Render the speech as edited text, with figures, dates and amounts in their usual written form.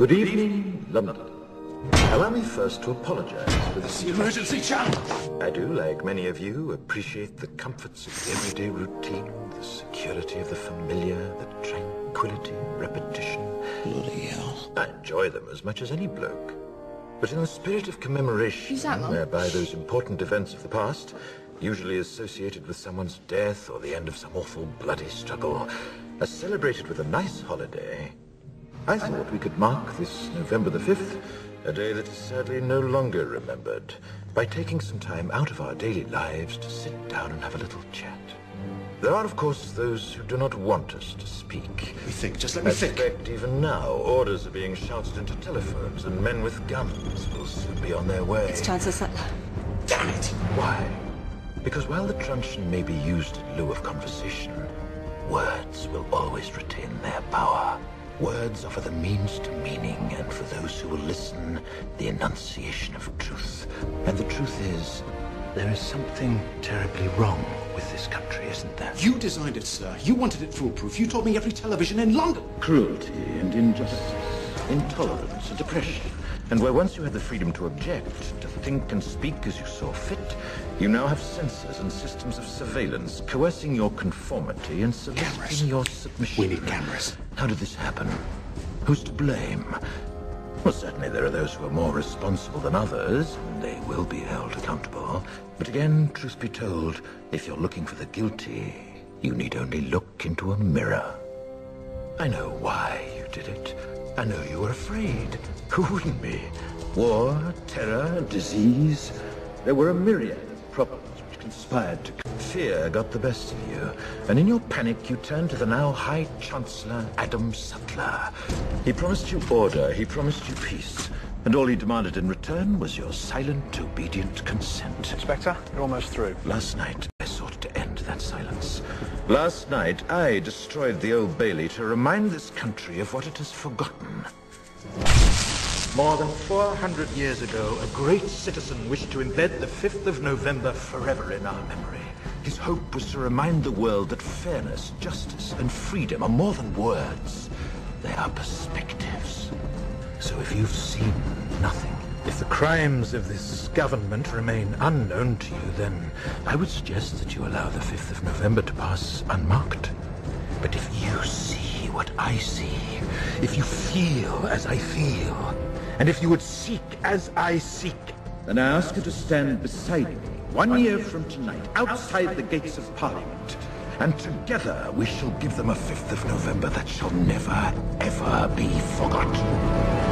Good evening, London. Allow me first to apologize for this emergency channel. I do, like many of you, appreciate the comforts of the everyday routine, the security of the familiar, the tranquility of repetition. Bloody hell. I enjoy them as much as any bloke. But in the spirit of commemoration, whereby those important events of the past, usually associated with someone's death or the end of some awful bloody struggle, are celebrated with a nice holiday, I thought we could mark this November the 5th, a day that is sadly no longer remembered, by taking some time out of our daily lives to sit down and have a little chat. There are, of course, those who do not want us to speak. Let me think, just let me think. I suspect even now, orders are being shouted into telephones, and men with guns will soon be on their way. It's Chancellor Sutler. Damn it! Why? Because while the truncheon may be used in lieu of conversation, words will always retain their power. Words offer the means to meaning, and for those who will listen, the enunciation of truth. And the truth is, there is something terribly wrong with this country, isn't there? You designed it, sir. You wanted it foolproof. You told me every television in London. Cruelty and injustice, intolerance and oppression. And where once you had the freedom to object, to think and speak as you saw fit, you now have censors and systems of surveillance coercing your conformity and soliciting your submission. We need cameras. How did this happen? Who's to blame? Well, certainly there are those who are more responsible than others, and they will be held accountable. But again, truth be told, if you're looking for the guilty, you need only look into a mirror. I know why you did it. I know you were afraid. Who wouldn't be? War, terror, disease. There were a myriad of problems which conspired to... Fear got the best of you, and in your panic you turned to the now High Chancellor Adam Sutler. He promised you order, he promised you peace, and all he demanded in return was your silent, obedient consent. Inspector, you're almost through. Last night, I sought to end that silence. Last night, I destroyed the Old Bailey to remind this country of what it has forgotten. More than 400 years ago, a great citizen wished to embed the 5th of November forever in our memory. His hope was to remind the world that fairness, justice, and freedom are more than words. They are perspectives. So if you've seen nothing, if the crimes of this government remain unknown to you, then I would suggest that you allow the 5th of November to pass unmarked. But if you see what I see, if you feel as I feel, and if you would seek as I seek, then I ask you to stand beside me 1 year from tonight, outside the gates of Parliament, and together we shall give them a 5th of November that shall never, ever be forgotten.